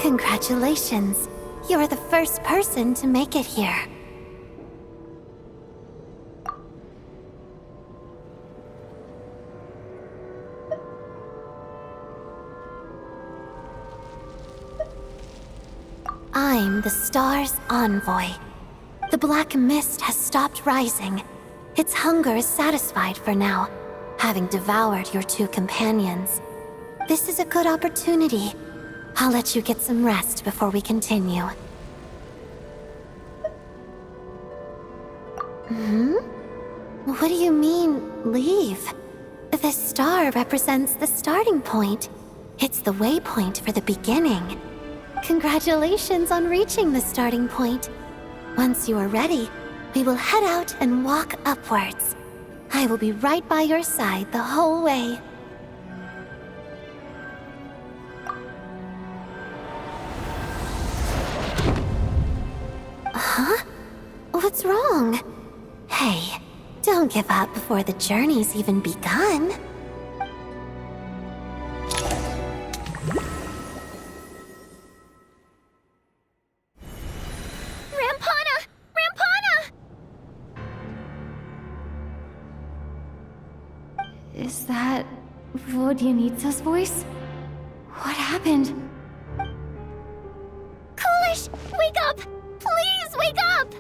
Congratulations. You're the first person to make it here. I'm the star's envoy. The black mist has stopped rising. Its hunger is satisfied for now, having devoured your two companions. This is a good opportunity. I'll let you get some rest before we continue. What do you mean, leave? The star represents the starting point. It's the waypoint for the beginning. Congratulations on reaching the starting point. Once you are ready, we will head out and walk upwards. I will be right by your side the whole way. Huh? What's wrong? Hey, don't give up before the journey's even begun. Is that Vodyanitsa's voice? What happened? Coolish, wake up! Please wake up!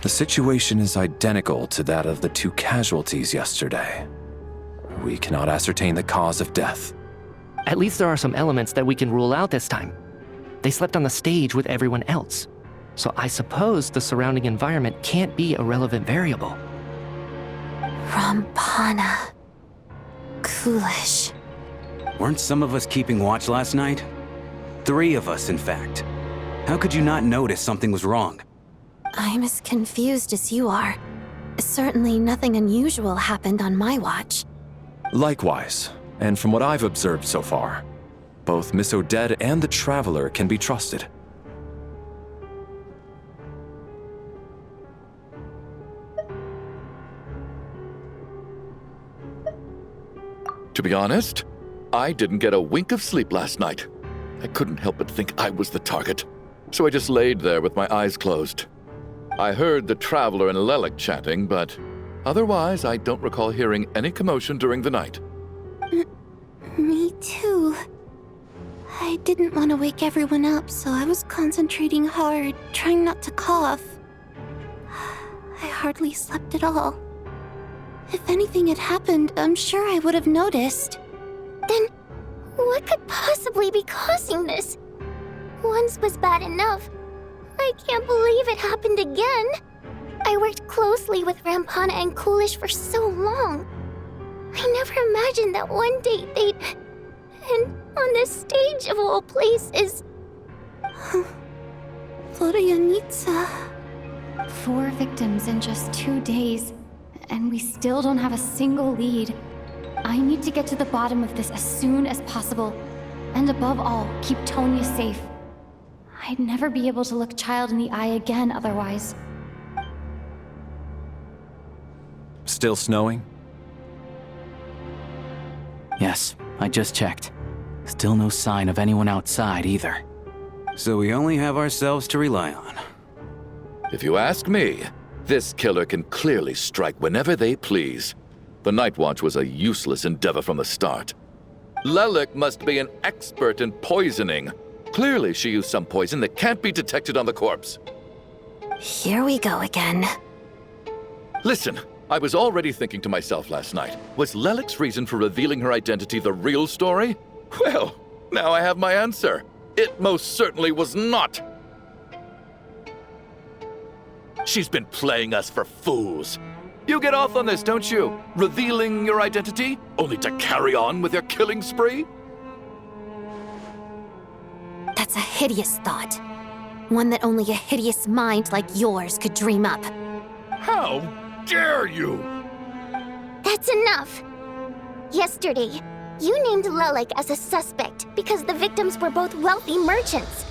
The situation is identical to that of the two casualties yesterday. We cannot ascertain the cause of death. At least there are some elements that we can rule out this time. They slept on the stage with everyone else, so I suppose the surrounding environment can't be a relevant variable. Rampana. Coolish. Weren't some of us keeping watch last night? 3 of us, in fact. How could you not notice something was wrong? I'm as confused as you are. Certainly nothing unusual happened on my watch. Likewise, and from what I've observed so far, both Miss Odette and the Traveler can be trusted. To be honest, I didn't get a wink of sleep last night. I couldn't help but think I was the target, so I just laid there with my eyes closed. I heard the Traveler and Lelik chatting, but otherwise I don't recall hearing any commotion during the night. Me too. I didn't want to wake everyone up, so I was concentrating hard, trying not to cough. I hardly slept at all. If anything had happened, I'm sure I would have noticed. Then, what could possibly be causing this? Once was bad enough. I can't believe it happened again. I worked closely with Rampana and Coolish for so long. I never imagined that one day they'd... And on the stage of all places... Vodyanitsa... 4 victims in just 2 days, and we still don't have a single lead. I need to get to the bottom of this as soon as possible. And above all, keep Tonya safe. I'd never be able to look Child in the eye again otherwise. Still snowing? Yes, I just checked. Still no sign of anyone outside either. So we only have ourselves to rely on. If you ask me, this killer can clearly strike whenever they please. The Night Watch was a useless endeavor from the start. Lelik must be an expert in poisoning. Clearly she used some poison that can't be detected on the corpse. Here we go again. Listen, I was already thinking to myself last night, was Lelik's reason for revealing her identity the real story? Well, now I have my answer. It most certainly was not. She's been playing us for fools. You get off on this, don't you? Revealing your identity, only to carry on with your killing spree? That's a hideous thought. One that only a hideous mind like yours could dream up. How dare you! That's enough! Yesterday, you named Lelik as a suspect because the victims were both wealthy merchants.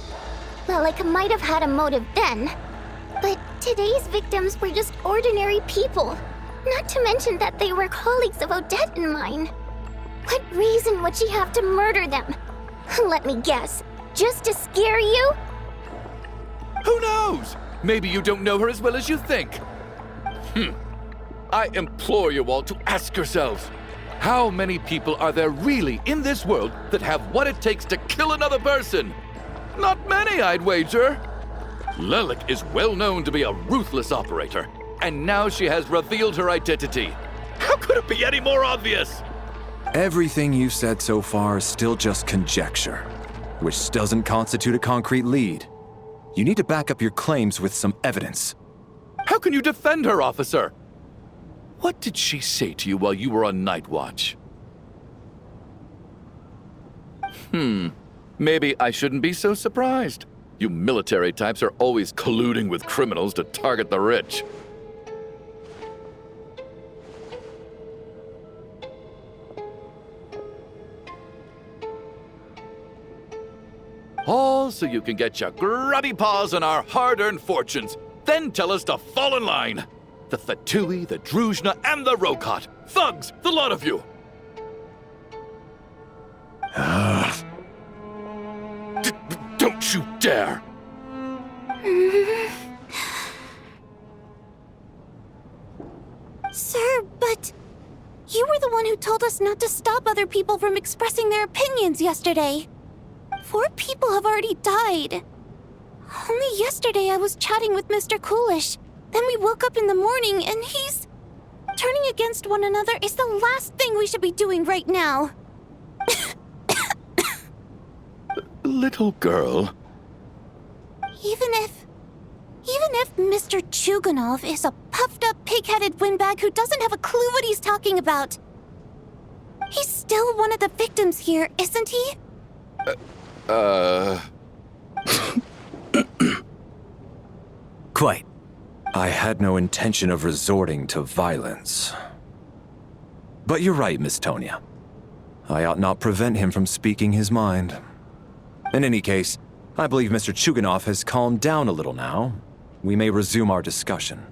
Lelik might have had a motive then, but today's victims were just ordinary people. Not to mention that they were colleagues of Odette and mine. What reason would she have to murder them? Let me guess, just to scare you? Who knows? Maybe you don't know her as well as you think. I implore you all to ask yourselves, how many people are there really in this world that have what it takes to kill another person? Not many, I'd wager. Lelik is well known to be a ruthless operator, and now she has revealed her identity. How could it be any more obvious? Everything you've said so far is still just conjecture, which doesn't constitute a concrete lead. You need to back up your claims with some evidence. How can you defend her, officer? What did she say to you while you were on night watch? Maybe I shouldn't be so surprised. You military types are always colluding with criminals to target the rich. All so you can get your grubby paws on our hard-earned fortunes, then tell us to fall in line. The Fatui, the Druzhna, and the Rokot. Thugs, the lot of you! Don't you dare! Sir, but you were the one who told us not to stop other people from expressing their opinions yesterday. 4 people have already died. Only yesterday I was chatting with Mr. Coolish. Then we woke up in the morning and he's... Turning against one another is the last thing we should be doing right now. Little girl. Even if Mr. Chuganov is a puffed-up, pig-headed windbag who doesn't have a clue what he's talking about, he's still one of the victims here, isn't he? Quite. I had no intention of resorting to violence. But you're right, Miss Tonia. I ought not prevent him from speaking his mind. In any case, I believe Mr. Chuganov has calmed down a little now. We may resume our discussion.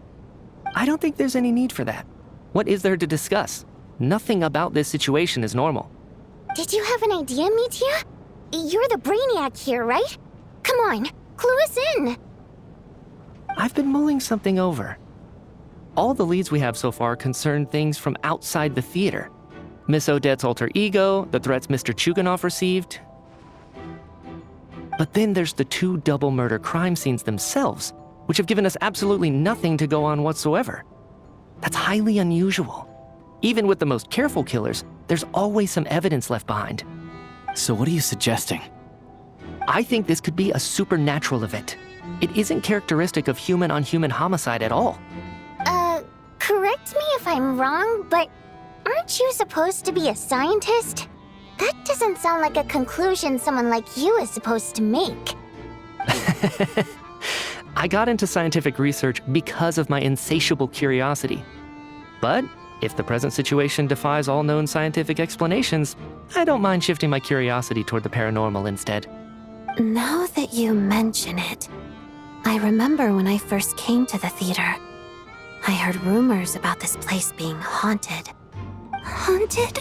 I don't think there's any need for that. What is there to discuss? Nothing about this situation is normal. Did you have an idea, Mitya? You're the brainiac here, right? Come on, clue us in. I've been mulling something over. All the leads we have so far concern things from outside the theater. Miss Odette's alter ego, the threats Mr. Chuganov received. But then there's the 2 double murder crime scenes themselves, which have given us absolutely nothing to go on whatsoever. That's highly unusual. Even with the most careful killers, there's always some evidence left behind. So what are you suggesting? I think this could be a supernatural event. It isn't characteristic of human-on-human homicide at all. Correct me if I'm wrong, but aren't you supposed to be a scientist? That doesn't sound like a conclusion someone like you is supposed to make. I got into scientific research because of my insatiable curiosity. But if the present situation defies all known scientific explanations, I don't mind shifting my curiosity toward the paranormal instead. Now that you mention it, I remember when I first came to the theater. I heard rumors about this place being haunted. Haunted?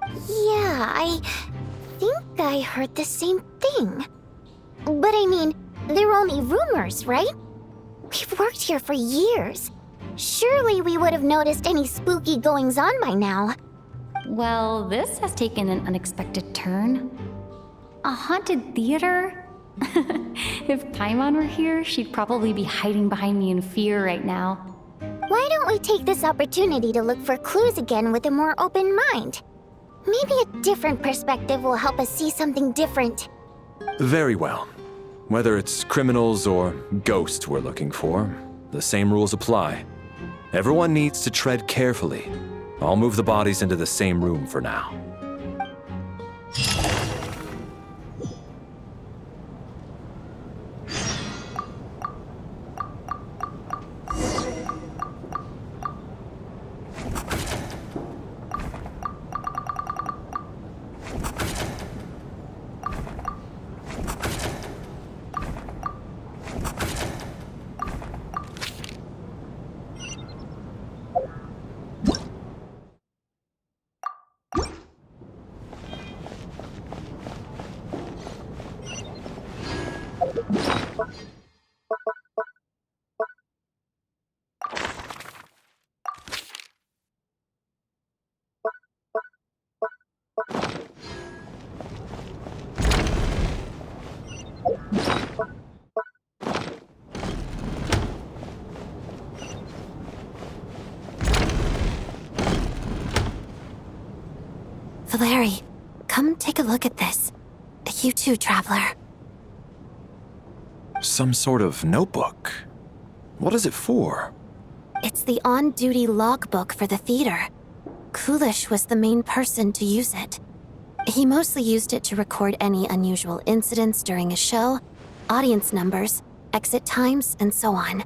Yeah, I think I heard the same thing. But I mean, they're only rumors, right? We've worked here for years. Surely we would have noticed any spooky goings-on by now. Well, this has taken an unexpected turn. A haunted theater? If Paimon were here, she'd probably be hiding behind me in fear right now. Why don't we take this opportunity to look for clues again with a more open mind? Maybe a different perspective will help us see something different. Very well. Whether it's criminals or ghosts we're looking for, the same rules apply. Everyone needs to tread carefully. I'll move the bodies into the same room for now. Valeri, come take a look at this. You too, Traveler. Some sort of notebook. What is it for? It's the on-duty logbook for the theater. Coolish was the main person to use it. He mostly used it to record any unusual incidents during a show, audience numbers, exit times, and so on.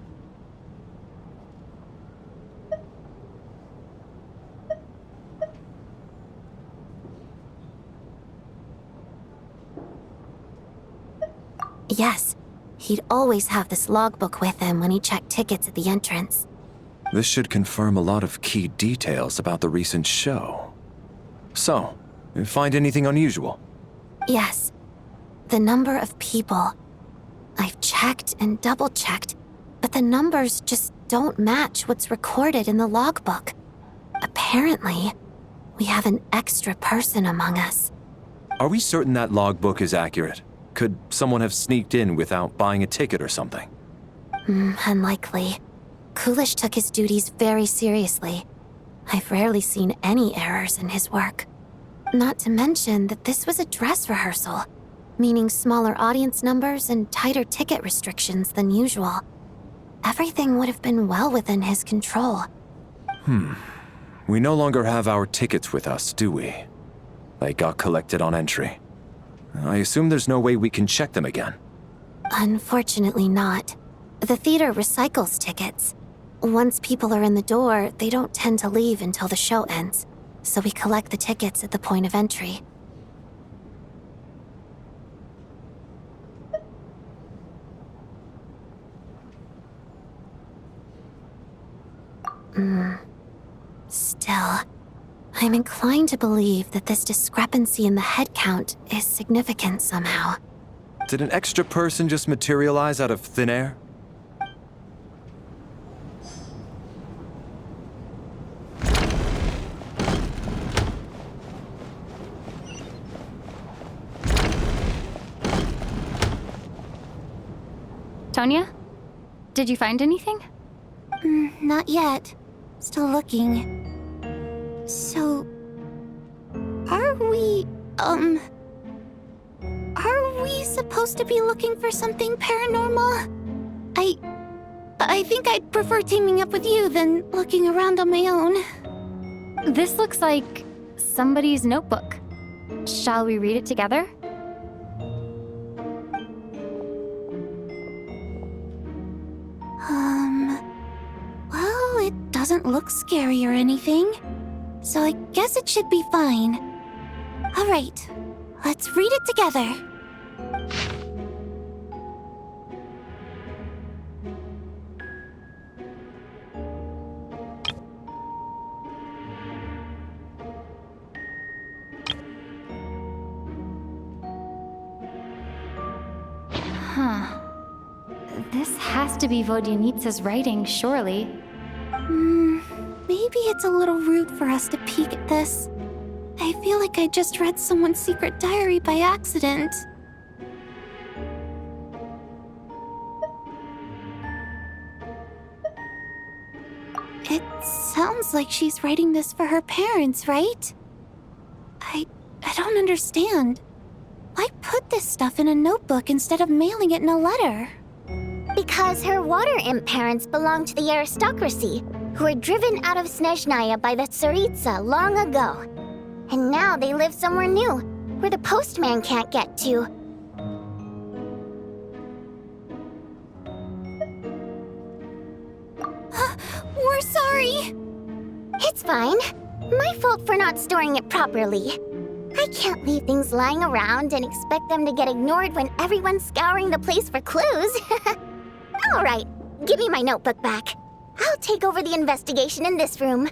Yes, he'd always have this logbook with him when he checked tickets at the entrance. This should confirm a lot of key details about the recent show. So, you find anything unusual? Yes. The number of people. I've checked and double-checked, but the numbers just don't match what's recorded in the logbook. Apparently, we have an extra person among us. Are we certain that logbook is accurate? Could someone have sneaked in without buying a ticket or something? Unlikely. Coolish took his duties very seriously. I've rarely seen any errors in his work. Not to mention that this was a dress rehearsal, meaning smaller audience numbers and tighter ticket restrictions than usual. Everything would have been well within his control. We no longer have our tickets with us, do we? They got collected on entry. I assume there's no way we can check them again. Unfortunately not. The theater recycles tickets. Once people are in the door, they don't tend to leave until the show ends, so we collect the tickets at the point of entry. Still, I'm inclined to believe that this discrepancy in the head count is significant somehow. Did an extra person just materialize out of thin air? Tonya? Did you find anything? Not yet. Still looking. So, are we supposed to be looking for something paranormal? I think I'd prefer teaming up with you than looking around on my own. This looks like somebody's notebook. Shall we read it together? Well, it doesn't look scary or anything, so I guess it should be fine. All right, let's read it together. Huh. This has to be Vodyanitsa's writing, surely. Maybe it's a little rude for us to peek at this. I feel like I just read someone's secret diary by accident. It sounds like she's writing this for her parents, right? I don't understand. Why put this stuff in a notebook instead of mailing it in a letter? Because her water imp parents belonged to the aristocracy, who were driven out of Snezhnaya by the Tsaritsa long ago. And now they live somewhere new, where the postman can't get to. We're sorry! It's fine. My fault for not storing it properly. I can't leave things lying around and expect them to get ignored when everyone's scouring the place for clues. All right, give me my notebook back. I'll take over the investigation in this room.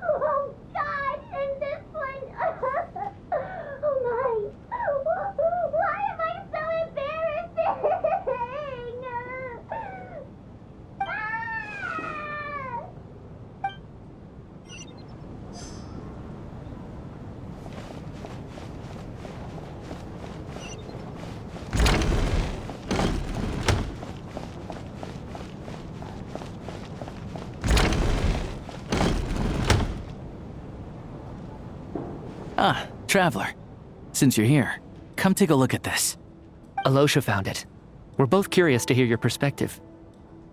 Oh God, and this one. Oh my. Why am I so embarrassing? Ah, Traveler. Since you're here, come take a look at this. Alosha found it. We're both curious to hear your perspective.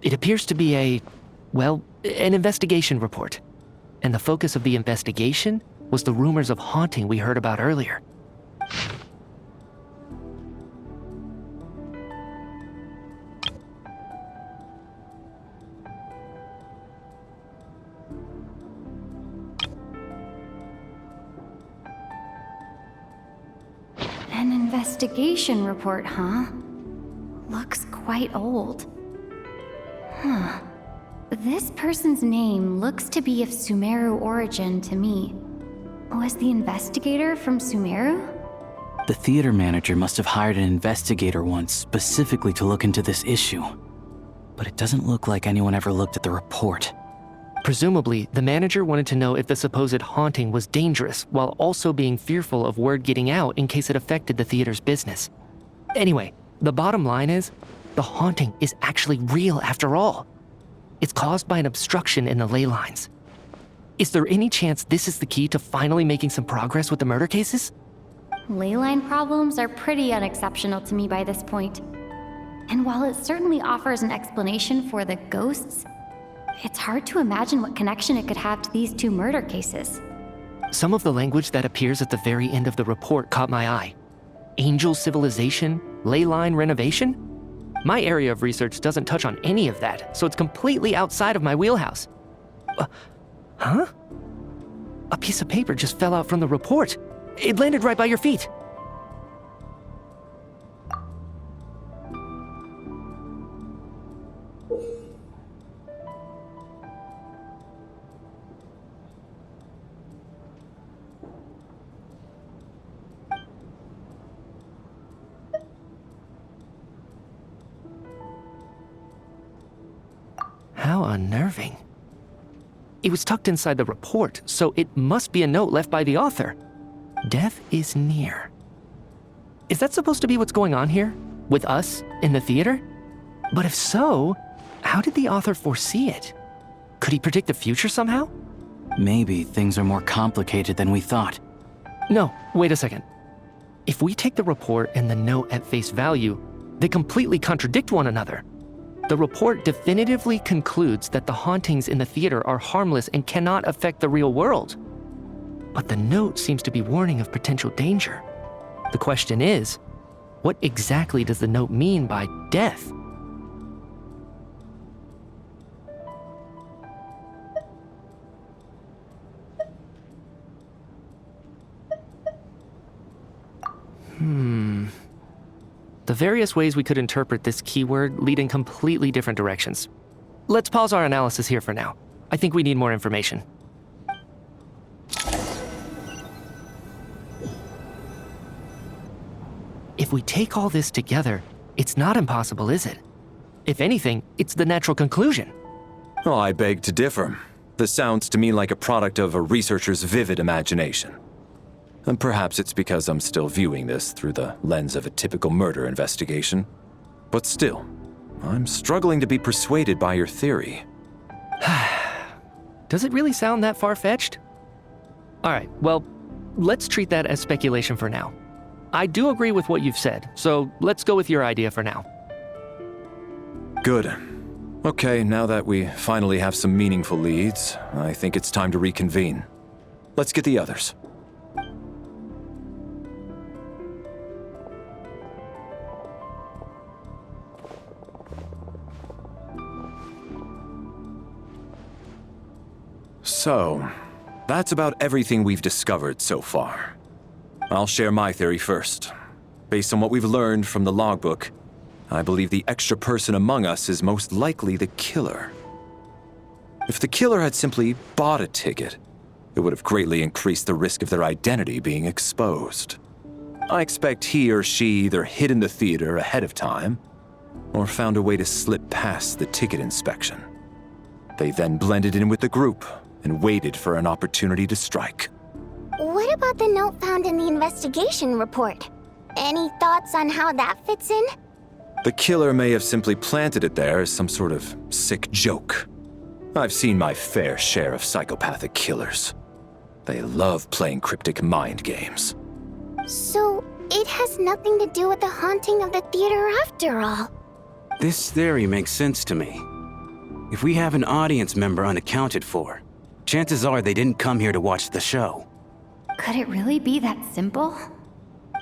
It appears to be an investigation report. And the focus of the investigation was the rumors of haunting we heard about earlier. An investigation report, huh? Looks quite old. Huh. This person's name looks to be of Sumeru origin to me. Was the investigator from Sumeru? The theater manager must have hired an investigator once specifically to look into this issue. But it doesn't look like anyone ever looked at the report. Presumably, the manager wanted to know if the supposed haunting was dangerous while also being fearful of word getting out in case it affected the theater's business. Anyway, the bottom line is, the haunting is actually real after all. It's caused by an obstruction in the ley lines. Is there any chance this is the key to finally making some progress with the murder cases? Leyline problems are pretty unexceptional to me by this point. And while it certainly offers an explanation for the ghosts, it's hard to imagine what connection it could have to these two murder cases. Some of the language that appears at the very end of the report caught my eye. Angel civilization, leyline renovation? My area of research doesn't touch on any of that, so it's completely outside of my wheelhouse. Huh? A piece of paper just fell out from the report. It landed right by your feet. How unnerving. It was tucked inside the report, so it must be a note left by the author. Death is near. Is that supposed to be what's going on here? With us in the theater? But if so, how did the author foresee it? Could he predict the future somehow? Maybe things are more complicated than we thought. No, wait a second. If we take the report and the note at face value, they completely contradict one another. The report definitively concludes that the hauntings in the theater are harmless and cannot affect the real world. But the note seems to be warning of potential danger. The question is, what exactly does the note mean by death? The various ways we could interpret this keyword lead in completely different directions. Let's pause our analysis here for now. I think we need more information. If we take all this together, it's not impossible, is it? If anything, it's the natural conclusion. Oh, I beg to differ. This sounds to me like a product of a researcher's vivid imagination. And perhaps it's because I'm still viewing this through the lens of a typical murder investigation. But still, I'm struggling to be persuaded by your theory. Does it really sound that far-fetched? Alright, well, let's treat that as speculation for now. I do agree with what you've said, so let's go with your idea for now. Good. Okay, now that we finally have some meaningful leads, I think it's time to reconvene. Let's get the others. So, that's about everything we've discovered so far. I'll share my theory first. Based on what we've learned from the logbook, I believe the extra person among us is most likely the killer. If the killer had simply bought a ticket, it would have greatly increased the risk of their identity being exposed. I expect he or she either hid in the theater ahead of time, or found a way to slip past the ticket inspection. They then blended in with the group and waited for an opportunity to strike. What about the note found in the investigation report? Any thoughts on how that fits in? The killer may have simply planted it there as some sort of sick joke. I've seen my fair share of psychopathic killers. They love playing cryptic mind games. So, it has nothing to do with the haunting of the theater after all. This theory makes sense to me. If we have an audience member unaccounted for, chances are they didn't come here to watch the show. Could it really be that simple?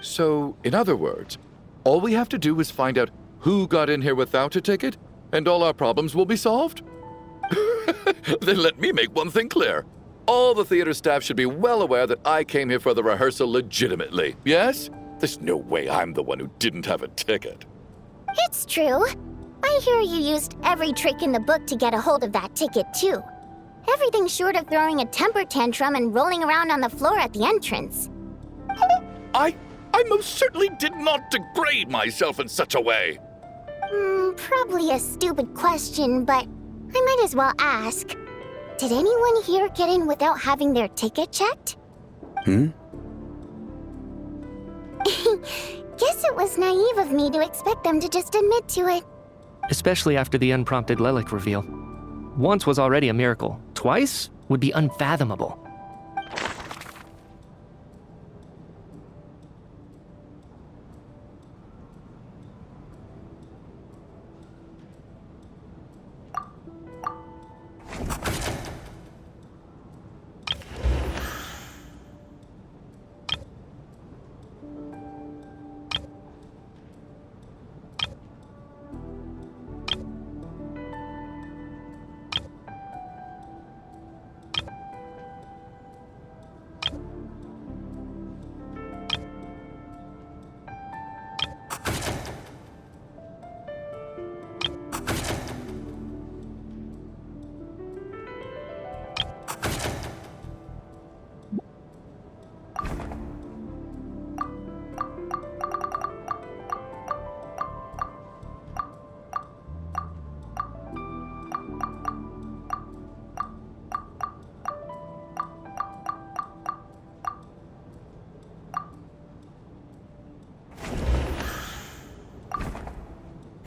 So, in other words, all we have to do is find out who got in here without a ticket, and all our problems will be solved? Then let me make one thing clear. All the theater staff should be well aware that I came here for the rehearsal legitimately, yes? There's no way I'm the one who didn't have a ticket. It's true. I hear you used every trick in the book to get a hold of that ticket, too. Everything short of throwing a temper tantrum and rolling around on the floor at the entrance. I most certainly did not degrade myself in such a way. Probably a stupid question, but I might as well ask. Did anyone here get in without having their ticket checked? Guess it was naive of me to expect them to just admit to it. Especially after the unprompted Lelik reveal. Once was already a miracle. Twice would be unfathomable.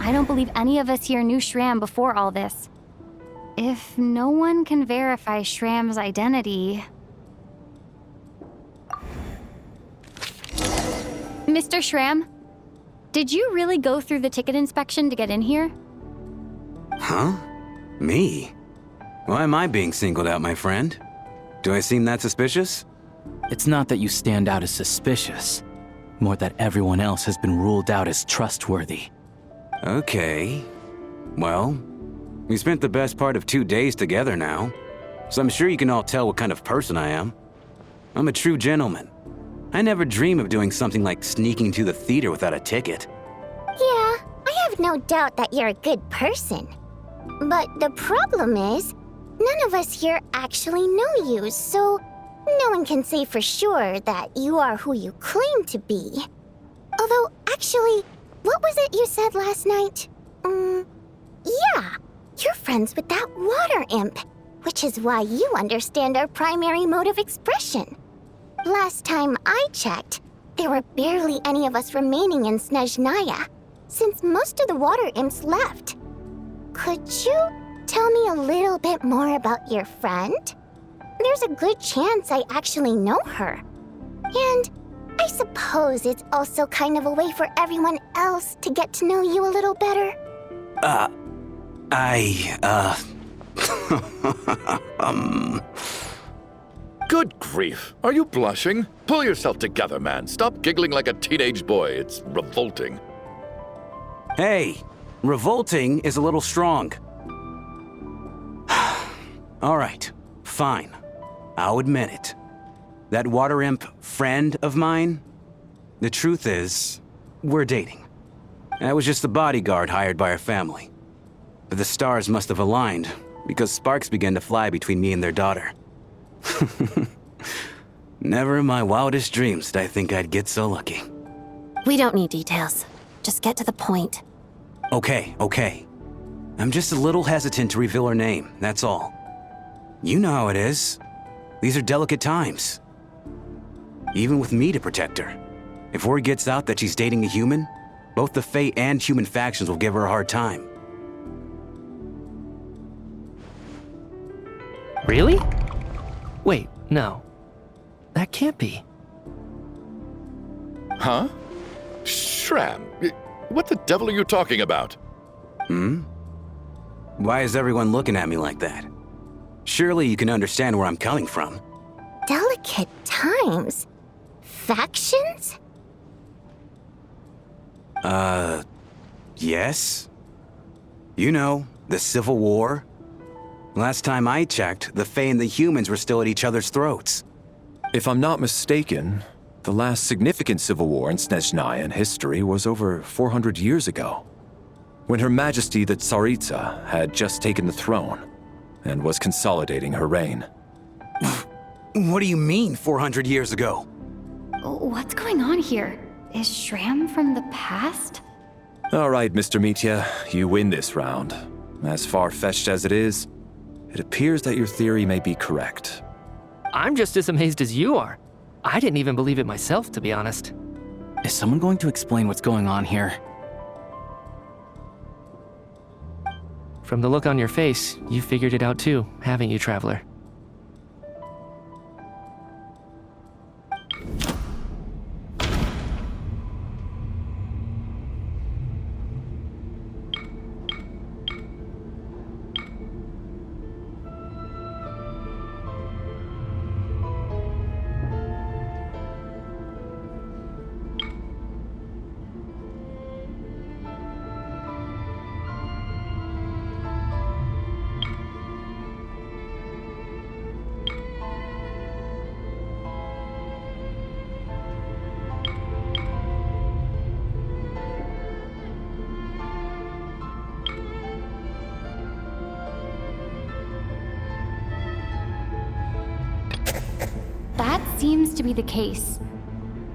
I don't believe any of us here knew Shram before all this. If no one can verify Shram's identity... Mr. Shram, did you really go through the ticket inspection to get in here? Huh? Me? Why am I being singled out, my friend? Do I seem that suspicious? It's not that you stand out as suspicious, more that everyone else has been ruled out as trustworthy. Okay. Well, we spent the best part of 2 days together now, so I'm sure you can all tell what kind of person I am. I'm a true gentleman. I never dream of doing something like sneaking to the theater without a ticket. Yeah, I have no doubt that you're a good person. But the problem is, none of us here actually know you, so no one can say for sure that you are who you claim to be. Although, actually, what was it you said last night? Yeah, you're friends with that water imp, which is why you understand our primary mode of expression. Last time I checked, there were barely any of us remaining in Snezhnaya, since most of the water imps left. Could you tell me a little bit more about your friend? There's a good chance I actually know her. And I suppose it's also kind of a way for everyone else to get to know you a little better. Good grief. Are you blushing? Pull yourself together, man. Stop giggling like a teenage boy. It's revolting. Hey, revolting is a little strong. All right, fine. I'll admit it. That water imp friend of mine, the truth is, we're dating. I was just the bodyguard hired by our family. But the stars must have aligned, because sparks began to fly between me and their daughter. Never in my wildest dreams did I think I'd get so lucky. We don't need details. Just get to the point. Okay. I'm just a little hesitant to reveal her name, that's all. You know how it is. These are delicate times. Even with me to protect her. If word gets out that she's dating a human, both the Fae and human factions will give her a hard time. Really? Wait, no. That can't be. Huh? Shram, what the devil are you talking about? Why is everyone looking at me like that? Surely you can understand where I'm coming from. Delicate times? Factions? Yes? You know, the Civil War? Last time I checked, the Fae and the humans were still at each other's throats. If I'm not mistaken, the last significant civil war in Snezhnayan history was over 400 years ago, when Her Majesty the Tsaritsa had just taken the throne and was consolidating her reign. What do you mean, 400 years ago? What's going on here? Is Shram from the past? All right, Mr. Mitya, you win this round. As far-fetched as it is, it appears that your theory may be correct. I'm just as amazed as you are. I didn't even believe it myself, to be honest. Is someone going to explain what's going on here? From the look on your face, you figured it out too, haven't you, Traveler? That seems to be the case.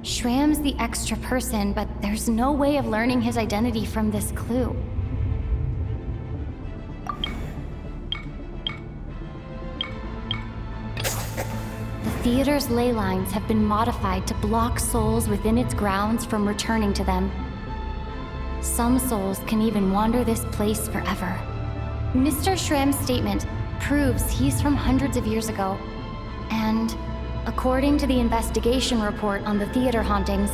Shram's the extra person, but there's no way of learning his identity from this clue. The theater's ley lines have been modified to block souls within its grounds from returning to them. Some souls can even wander this place forever. Mr. Shram's statement proves he's from hundreds of years ago, and according to the investigation report on the theater hauntings,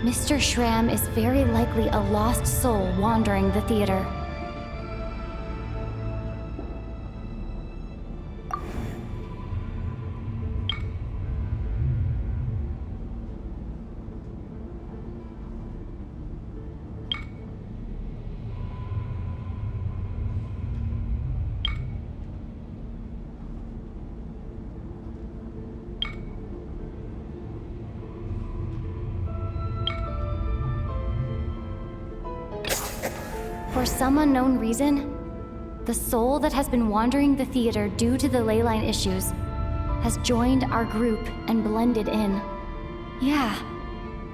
Mr. Shram is very likely a lost soul wandering the theater. For some unknown reason, the soul that has been wandering the theater due to the leyline issues has joined our group and blended in. Yeah,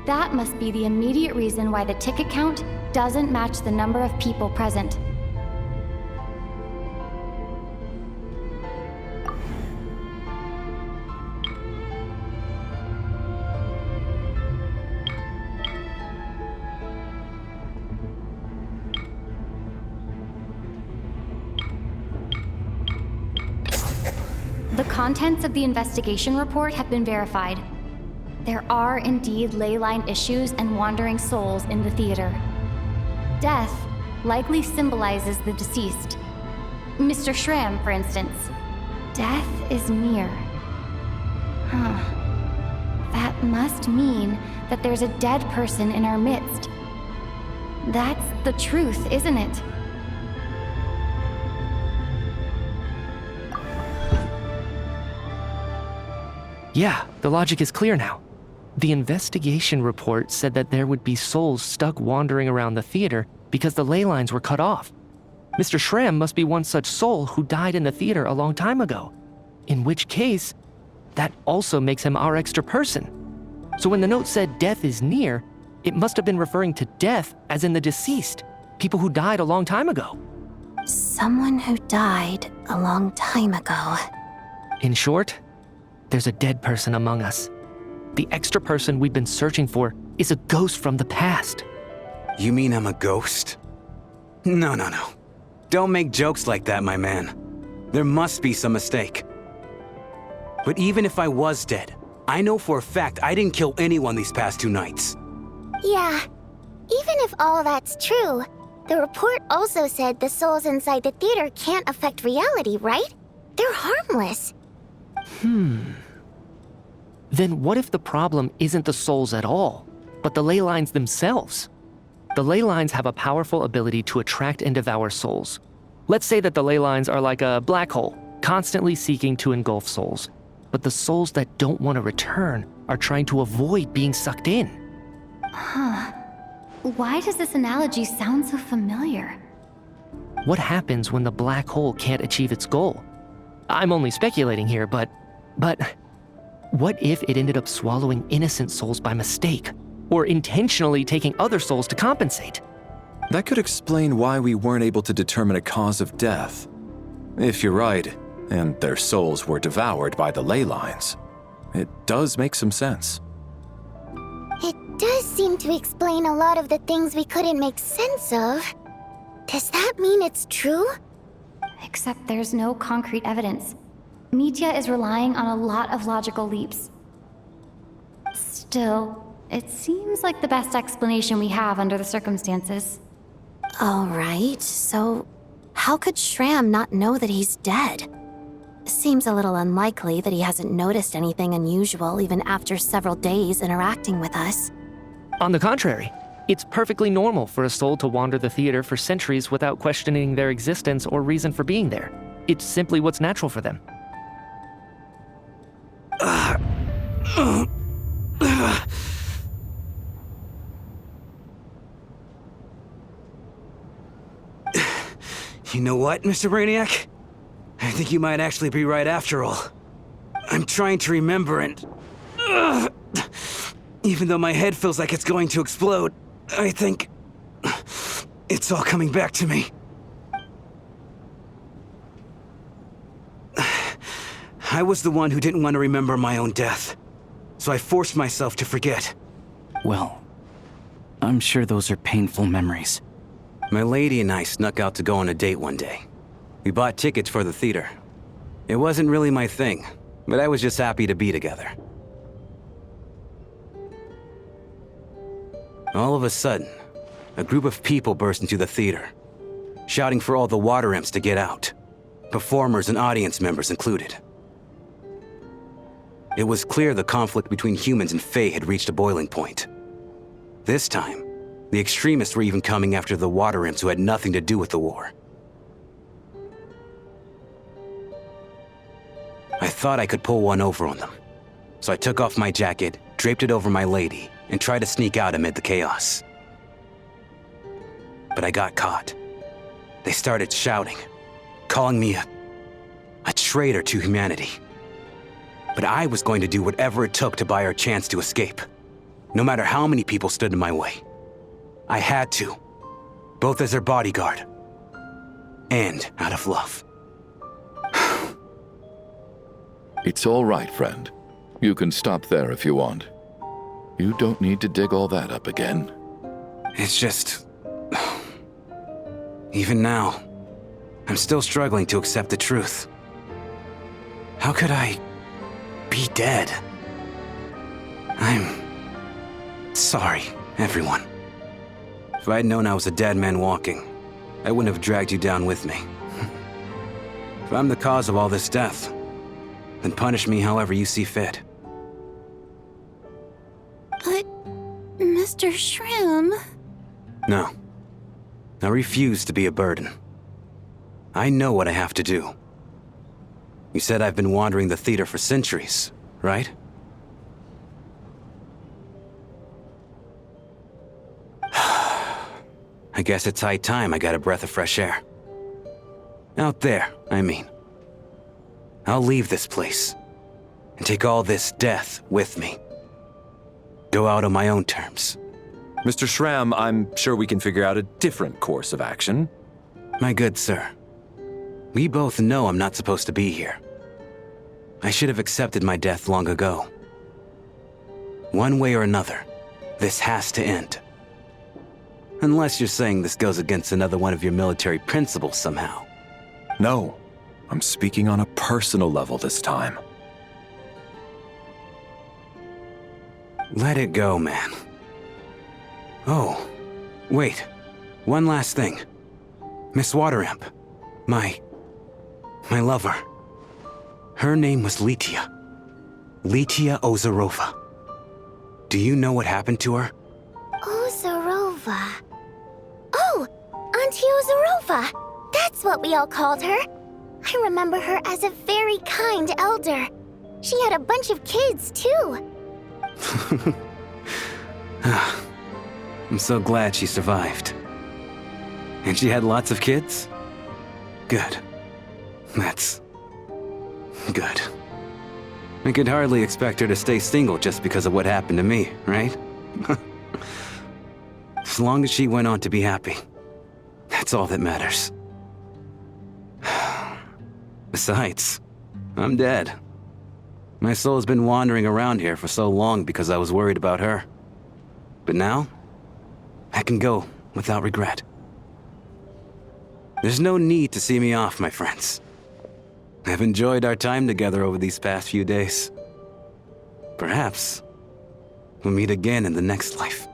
that must be the immediate reason why the ticket count doesn't match the number of people present. contents of the investigation report have been verified. There are indeed ley line issues and wandering souls in the theater. Death likely symbolizes the deceased. Mr. Schramm, for instance. Death is near. Huh. That must mean that there's a dead person in our midst. That's the truth, isn't it? Yeah, the logic is clear now. The investigation report said that there would be souls stuck wandering around the theater because the ley lines were cut off. Mr. Schramm must be one such soul who died in the theater a long time ago. In which case, that also makes him our extra person. So when the note said death is near, it must have been referring to death as in the deceased, people who died a long time ago. Someone who died a long time ago. In short, there's a dead person among us. The extra person we've been searching for is a ghost from the past. You mean I'm a ghost? No. Don't make jokes like that, my man. There must be some mistake. But even if I was dead, I know for a fact I didn't kill anyone these past 2 nights. Yeah, even if all that's true, the report also said the souls inside the theater can't affect reality, right? They're harmless. Then what if the problem isn't the souls at all, but the ley lines themselves? The ley lines have a powerful ability to attract and devour souls. Let's say that the ley lines are like a black hole, constantly seeking to engulf souls. But the souls that don't want to return are trying to avoid being sucked in. Why does this analogy sound so familiar? What happens when the black hole can't achieve its goal? I'm only speculating here, but what if it ended up swallowing innocent souls by mistake, or intentionally taking other souls to compensate? That could explain why we weren't able to determine a cause of death. If you're right, and their souls were devoured by the ley lines, it does make some sense. It does seem to explain a lot of the things we couldn't make sense of. Does that mean it's true? Except there's no concrete evidence. Mitya is relying on a lot of logical leaps. Still, it seems like the best explanation we have under the circumstances. All right, so how could Schramm not know that he's dead? Seems a little unlikely that he hasn't noticed anything unusual even after several days interacting with us. On the contrary, it's perfectly normal for a soul to wander the theater for centuries without questioning their existence or reason for being there. It's simply what's natural for them. You know what, Mr. Brainiac? I think you might actually be right after all. I'm trying to remember and... even though my head feels like it's going to explode, I think... it's all coming back to me. I was the one who didn't want to remember my own death, so I forced myself to forget. Well, I'm sure those are painful memories. My lady and I snuck out to go on a date one day. We bought tickets for the theater. It wasn't really my thing, but I was just happy to be together. All of a sudden, a group of people burst into the theater, shouting for all the water imps to get out, performers and audience members included. It was clear the conflict between humans and Fae had reached a boiling point. This time, the extremists were even coming after the water imps who had nothing to do with the war. I thought I could pull one over on them, so I took off my jacket, draped it over my lady, and tried to sneak out amid the chaos. But I got caught. They started shouting, calling me a traitor to humanity. But I was going to do whatever it took to buy our chance to escape, no matter how many people stood in my way. I had to, both as their bodyguard and out of love. It's all right, friend. You can stop there if you want. You don't need to dig all that up again. It's just... even now, I'm still struggling to accept the truth. How could I be dead? I'm sorry, everyone. If I'd known I was a dead man walking, I wouldn't have dragged you down with me. If I'm the cause of all this death, then punish me however you see fit. But, Mr. Shram... No. I refuse to be a burden. I know what I have to do. You said I've been wandering the theater for centuries, right? I guess it's high time I got a breath of fresh air. Out there, I mean. I'll leave this place and take all this death with me. Go out on my own terms. Mr. Shram, I'm sure we can figure out a different course of action. My good sir, we both know I'm not supposed to be here. I should have accepted my death long ago. One way or another, this has to end. Unless you're saying this goes against another one of your military principles somehow. No, I'm speaking on a personal level this time. Let it go, man. Oh, wait. One last thing. Miss Wateramp. My lover. Her name was Litia. Litia Ozarova. Do you know what happened to her? Ozarova. Oh, Auntie Ozarova. That's what we all called her. I remember her as a very kind elder. She had a bunch of kids, too. I'm so glad she survived. And she had lots of kids? Good. That's... good. I could hardly expect her to stay single just because of what happened to me, right? As long as she went on to be happy, that's all that matters. Besides, I'm dead. My soul's been wandering around here for so long because I was worried about her. But now, I can go without regret. There's no need to see me off, my friends. I've enjoyed our time together over these past few days. Perhaps we'll meet again in the next life.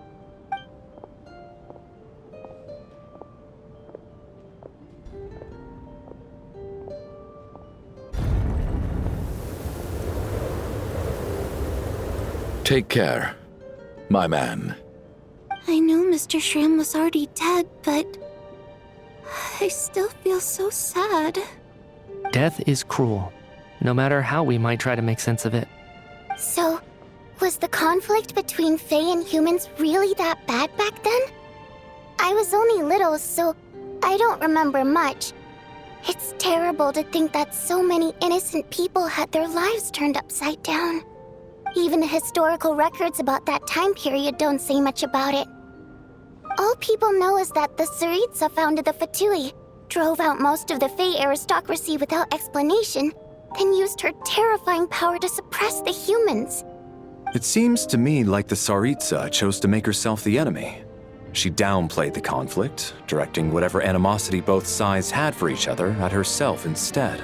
Take care, my man. I know Mr. Shram was already dead, but... I still feel so sad. Death is cruel, no matter how we might try to make sense of it. So, was the conflict between Fae and humans really that bad back then? I was only little, so I don't remember much. It's terrible to think that so many innocent people had their lives turned upside down. Even the historical records about that time period don't say much about it. All people know is that the Tsaritsa founded the Fatui, drove out most of the Fae aristocracy without explanation, then used her terrifying power to suppress the humans. It seems to me like the Tsaritsa chose to make herself the enemy. She downplayed the conflict, directing whatever animosity both sides had for each other at herself instead.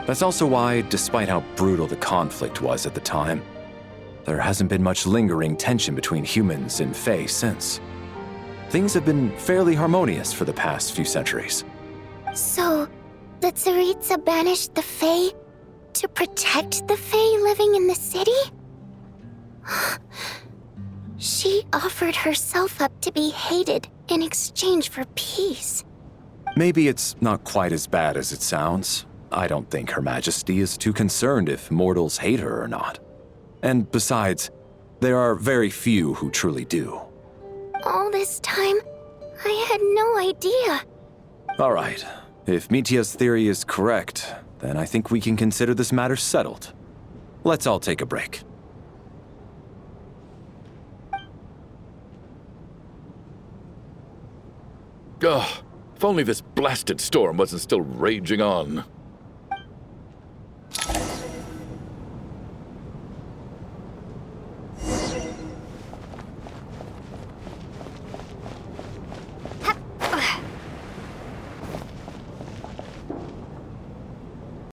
That's also why, despite how brutal the conflict was at the time, there hasn't been much lingering tension between humans and Fae since. Things have been fairly harmonious for the past few centuries. So, the Tsaritsa banished the Fae to protect the Fae living in the city? She offered herself up to be hated in exchange for peace. Maybe it's not quite as bad as it sounds. I don't think Her Majesty is too concerned if mortals hate her or not. And besides, there are very few who truly do. All this time, I had no idea. All right. If Mitia's theory is correct, then I think we can consider this matter settled. Let's all take a break. Ugh, if only this blasted storm wasn't still raging on.